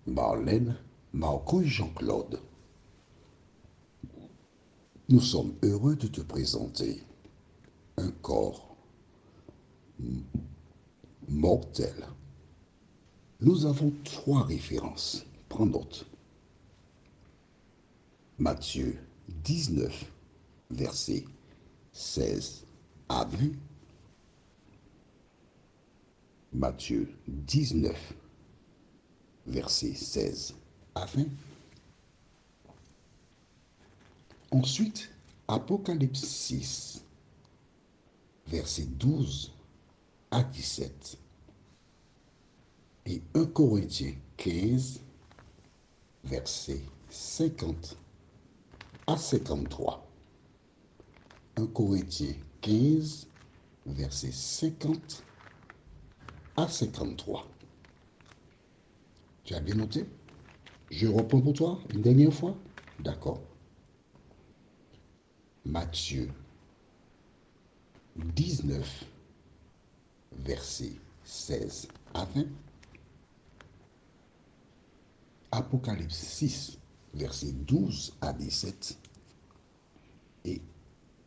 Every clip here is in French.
Marlène, Marco et Jean-Claude, nous sommes heureux de te présenter un corps mortel. Nous avons trois références. Prends note. Matthieu 19, versets 16 à 20. Matthieu 19, versets 16 à 20. Ensuite, Apocalypse 6, versets 12 à 17. Et 1 Corinthiens 15, versets 50 à 53. 1 Corinthiens 15, versets 50 à 53. Tu as bien noté? Je reprends pour toi une dernière fois? D'accord. Matthieu 19, versets 16 à 20. Apocalypse 6, versets 12 à 17. Et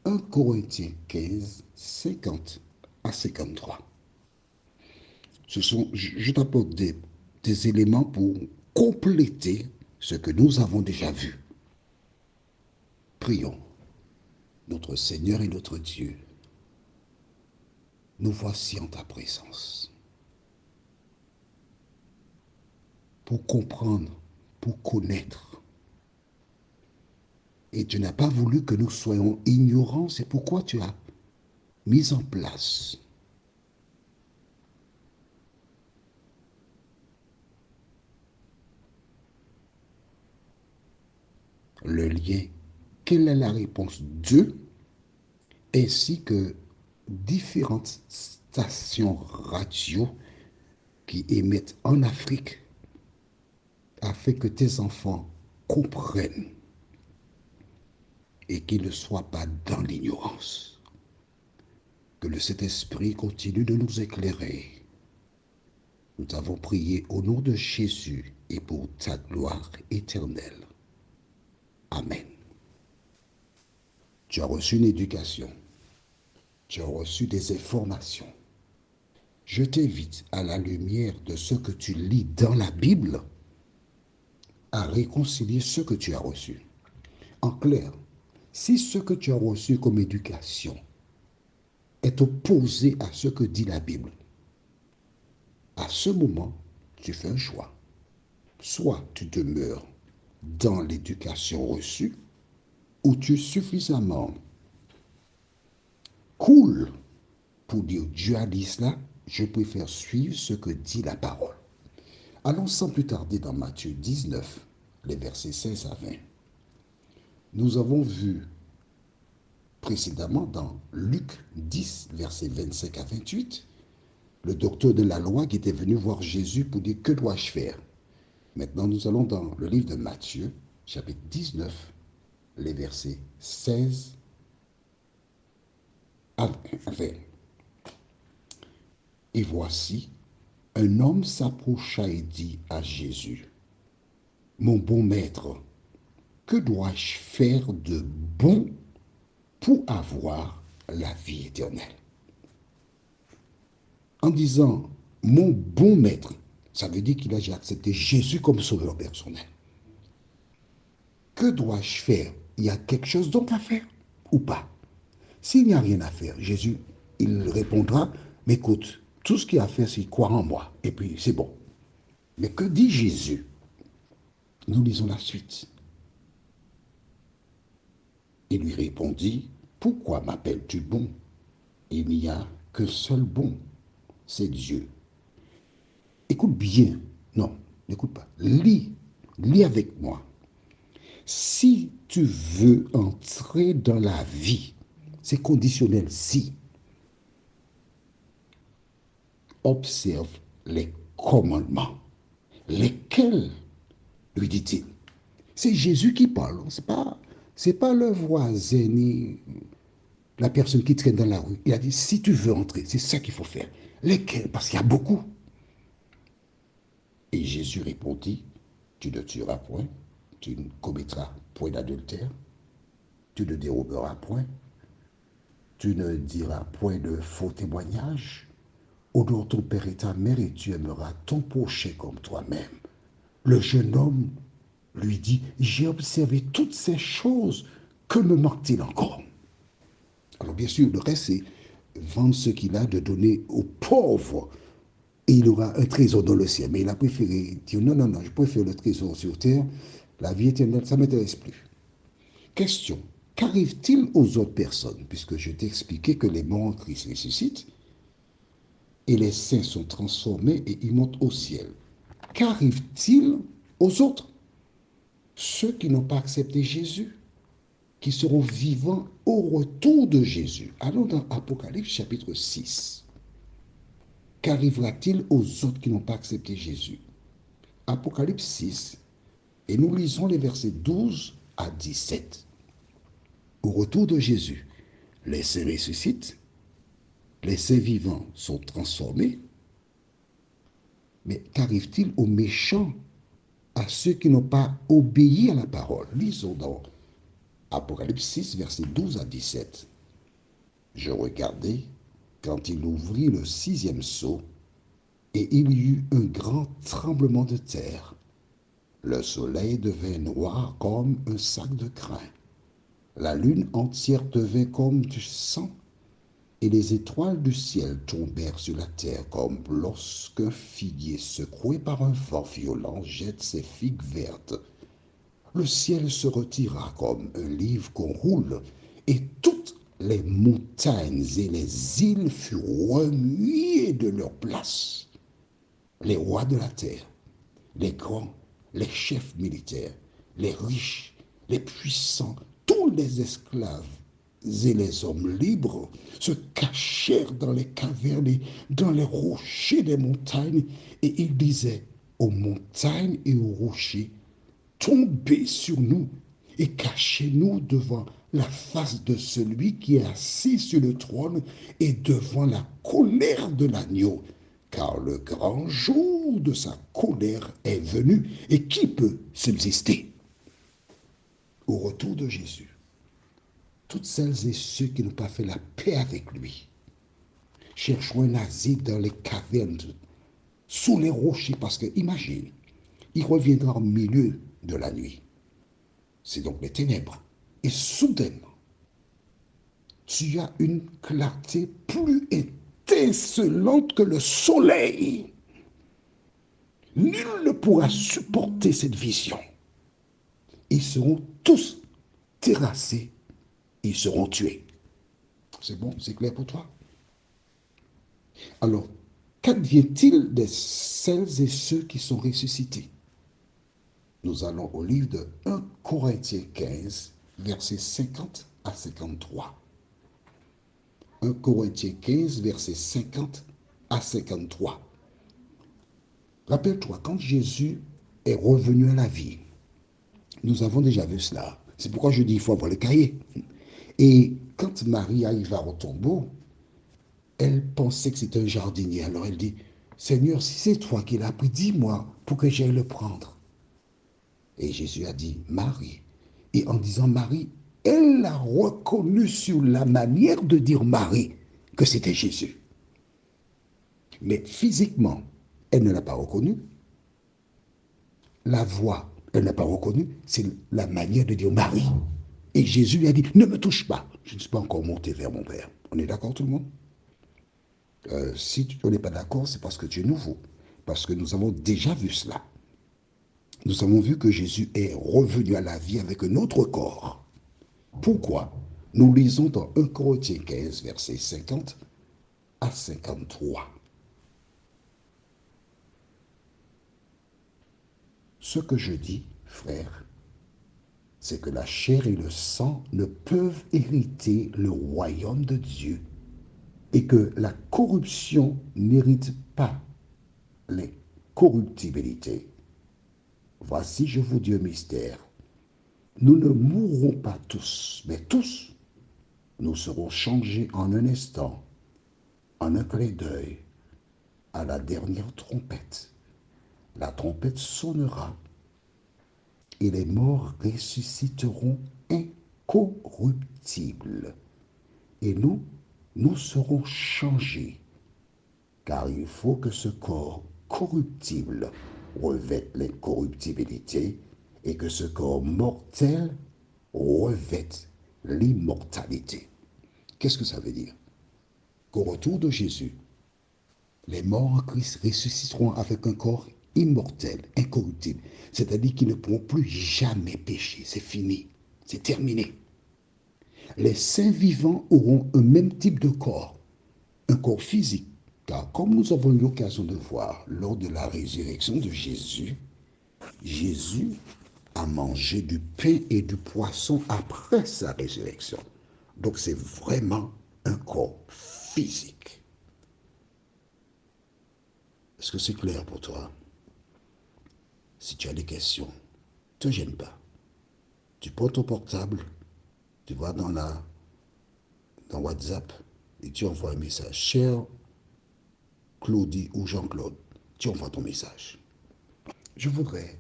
1 Corinthiens 15, 50 à 53. Je t'apporte des éléments pour compléter ce que nous avons déjà vu. Prions. Notre Seigneur et notre Dieu, nous voici en ta présence pour comprendre, pour connaître. Et tu n'as pas voulu que nous soyons ignorants, c'est pourquoi tu as mis en place le lien. Quelle est la réponse d'eux, ainsi que différentes stations radio qui émettent en Afrique afin que tes enfants comprennent et qu'ils ne soient pas dans l'ignorance. Que le Saint-Esprit continue de nous éclairer. Nous avons prié au nom de Jésus et pour ta gloire éternelle. Amen. Tu as reçu une éducation. Tu as reçu des informations. Je t'invite, à la lumière de ce que tu lis dans la Bible, à réconcilier ce que tu as reçu. En clair, si ce que tu as reçu comme éducation est opposé à ce que dit la Bible, à ce moment, tu fais un choix. Soit tu demeures dans l'éducation reçue, ou tu es suffisamment cool pour dire Dieu a dit cela, je préfère suivre ce que dit la parole. Allons sans plus tarder dans Matthieu 19, les versets 16 à 20. Nous avons vu précédemment dans Luc 10, versets 25 à 28, le docteur de la loi qui était venu voir Jésus pour dire que dois-je faire? Maintenant, nous allons dans le livre de Matthieu, chapitre 19, les versets 16 à 20. Et voici, un homme s'approcha et dit à Jésus, mon bon maître, que dois-je faire de bon pour avoir la vie éternelle? En disant, mon bon maître, ça veut dire qu'il a déjà accepté Jésus comme sauveur personnel. Que dois-je faire? Il y a quelque chose d'autre à faire ou pas? S'il n'y a rien à faire, Jésus, il répondra, mais écoute, tout ce qu'il y a à faire, c'est croire en moi, et puis c'est bon. Mais que dit Jésus? Nous lisons la suite. Il lui répondit, pourquoi m'appelles-tu bon? Il n'y a qu'un seul bon, c'est Dieu. Écoute bien, non, n'écoute pas, lis avec moi. Si tu veux entrer dans la vie, c'est conditionnel si. Observe les commandements. Lesquels, lui dit-il? C'est Jésus qui parle, c'est pas le voisin ni la personne qui traîne dans la rue. Il a dit, si tu veux entrer, c'est ça qu'il faut faire. Lesquels? Parce qu'il y a beaucoup. Et Jésus répondit, Tu ne tueras point, tu ne commettras point d'adultère, tu ne déroberas point, tu ne diras point de faux témoignages, honore ton père et ta mère et tu aimeras ton prochain comme toi-même. Le jeune homme lui dit, j'ai observé toutes ces choses, que me manque-t-il encore? Alors bien sûr, le reste, c'est vendre ce qu'il a, de donner aux pauvres, et il aura un trésor dans le ciel. Mais il a préféré dire, non, non, non, je préfère le trésor sur terre, la vie éternelle, ça ne m'intéresse plus. Question, qu'arrive-t-il aux autres personnes? Puisque je t'ai expliqué que les morts en Christ ressuscitent, et les saints sont transformés et ils montent au ciel. Qu'arrive-t-il aux autres? Ceux qui n'ont pas accepté Jésus, qui seront vivants au retour de Jésus. Allons dans Apocalypse chapitre 6. Qu'arrivera-t-il aux autres qui n'ont pas accepté Jésus? Apocalypse 6, et nous lisons les versets 12 à 17. Au retour de Jésus, les saints ressuscitent, les saints vivants sont transformés, mais qu'arrive-t-il aux méchants, à ceux qui n'ont pas obéi à la parole? Lisons dans Apocalypse 6, versets 12 à 17. Je regardai quand il ouvrit le 6e sceau, et il y eut un grand tremblement de terre. Le soleil devint noir comme un sac de crin. La lune entière devint comme du sang, et les étoiles du ciel tombèrent sur la terre comme lorsqu'un figuier secoué par un vent violent jette ses figues vertes. Le ciel se retira comme un livre qu'on roule, et toutes les montagnes et les îles furent remuées de leur place. Les rois de la terre, les grands, les chefs militaires, les riches, les puissants, tous les esclaves et les hommes libres se cachèrent dans les cavernes et dans les rochers des montagnes, et ils disaient aux montagnes et aux rochers, tombez sur nous et cachez-nous devant la face de celui qui est assis sur le trône et devant la colère de l'agneau. Car le grand jour de sa colère est venu, et qui peut subsister? Au retour de Jésus, toutes celles et ceux qui n'ont pas fait la paix avec lui chercheront un asile dans les cavernes, sous les rochers, parce que, imagine, il reviendra au milieu de la nuit. C'est donc les ténèbres. Et soudainement, tu as une clarté plus étincelante que le soleil. Nul ne pourra supporter cette vision. Ils seront tous terrassés, ils seront tués. C'est bon, c'est clair pour toi? Alors, qu'advient-il de celles et ceux qui sont ressuscités? Nous allons au livre de 1 Corinthiens 15, versets 50 à 53. 1 Corinthiens 15, versets 50 à 53. Rappelle-toi, quand Jésus est revenu à la vie, nous avons déjà vu cela. C'est pourquoi je dis il faut avoir le cahier. Et quand Marie arriva au tombeau, elle pensait que c'était un jardinier. Alors elle dit, Seigneur, si c'est toi qui l'as pris, dis-moi pour que j'aille le prendre. Et Jésus a dit, Marie. Et en disant Marie, elle a reconnu sur la manière de dire Marie que c'était Jésus. Mais physiquement, elle ne l'a pas reconnu. La voix, elle n'a pas reconnu. C'est la manière de dire Marie. Et Jésus lui a dit, ne me touche pas. Je ne suis pas encore monté vers mon Père. On est d'accord tout le monde? Si tu n'es pas d'accord, c'est parce que tu es nouveau. Parce que nous avons déjà vu cela. Nous avons vu que Jésus est revenu à la vie avec un autre corps. Pourquoi? Nous lisons dans 1 Corinthiens 15, versets 50 à 53. Ce que je dis, frère, c'est que la chair et le sang ne peuvent hériter le royaume de Dieu, et que la corruption n'hérite pas les corruptibilités. Voici, je vous dis un mystère. Nous ne mourrons pas tous, mais tous, nous serons changés en un instant, en un clin d'œil, à la dernière trompette. La trompette sonnera, et les morts ressusciteront incorruptibles. Et nous serons changés, car il faut que ce corps corruptible revête l'incorruptibilité et que ce corps mortel revête l'immortalité. Qu'est-ce que ça veut dire? Qu'au retour de Jésus, les morts en Christ ressusciteront avec un corps immortel, incorruptible. C'est-à-dire qu'ils ne pourront plus jamais pécher. C'est fini. C'est terminé. Les saints vivants auront un même type de corps, un corps physique. Car comme nous avons eu l'occasion de voir lors de la résurrection de Jésus, Jésus a mangé du pain et du poisson après sa résurrection. Donc c'est vraiment un corps physique. Est-ce que c'est clair pour toi? Si tu as des questions, ne te gêne pas. Tu prends ton portable, tu vas dans WhatsApp et tu envoies un message. Cher Claudie ou Jean-Claude, tu envoies ton message. Je voudrais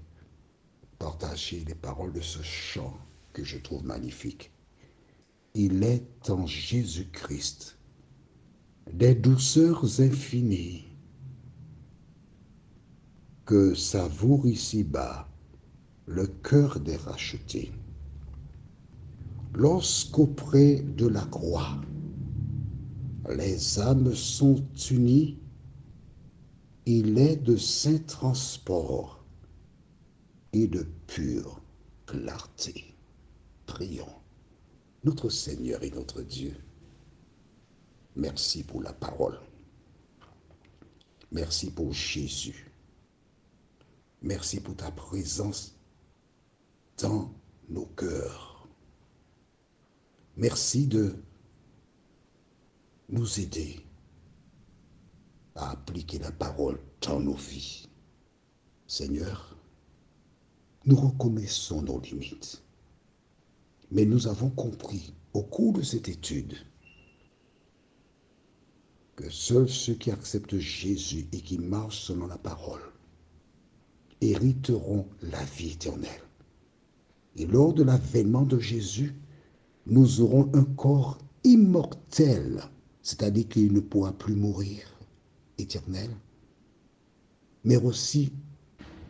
partager les paroles de ce chant que je trouve magnifique. Il est en Jésus-Christ des douceurs infinies que savoure ici-bas le cœur des rachetés. Lorsqu'auprès de la croix, les âmes sont unies, il est de saints transports et de pure clarté. Prions. Notre Seigneur et notre Dieu, merci pour la parole. Merci pour Jésus. Merci pour ta présence dans nos cœurs. Merci de nous aider à appliquer la parole dans nos vies. Seigneur, nous reconnaissons nos limites, mais nous avons compris au cours de cette étude que seuls ceux qui acceptent Jésus et qui marchent selon la parole hériteront la vie éternelle. Et lors de l'avènement de Jésus, nous aurons un corps immortel, c'est-à-dire qu'il ne pourra plus mourir, éternel, mais aussi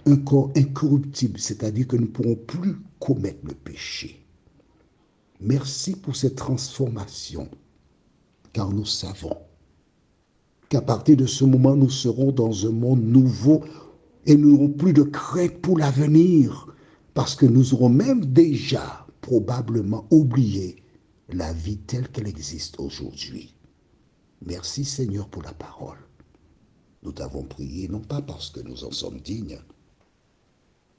un corps incorruptible, c'est-à-dire que nous ne pourrons plus commettre le péché. Merci pour cette transformation, car nous savons qu'à partir de ce moment, nous serons dans un monde nouveau et nous n'aurons plus de crainte pour l'avenir, parce que nous aurons même déjà probablement oublié la vie telle qu'elle existe aujourd'hui. Merci Seigneur pour la parole. Nous t'avons prié, non pas parce que nous en sommes dignes,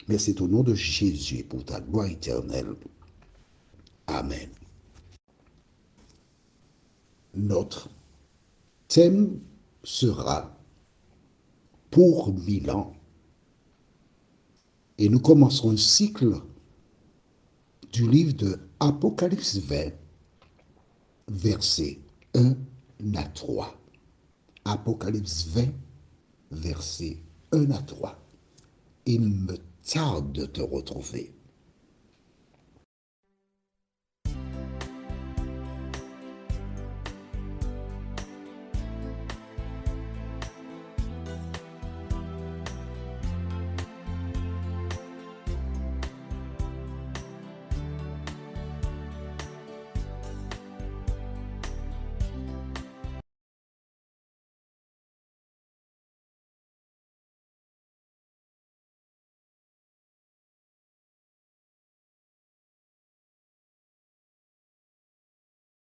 mais c'est au nom de Jésus et pour ta gloire éternelle. Amen. Notre thème sera pour 1000 ans. Et nous commencerons un cycle du livre de Apocalypse 20, versets 1 à 3. Apocalypse 20, versets 1 à 3. Il me tarde de te retrouver.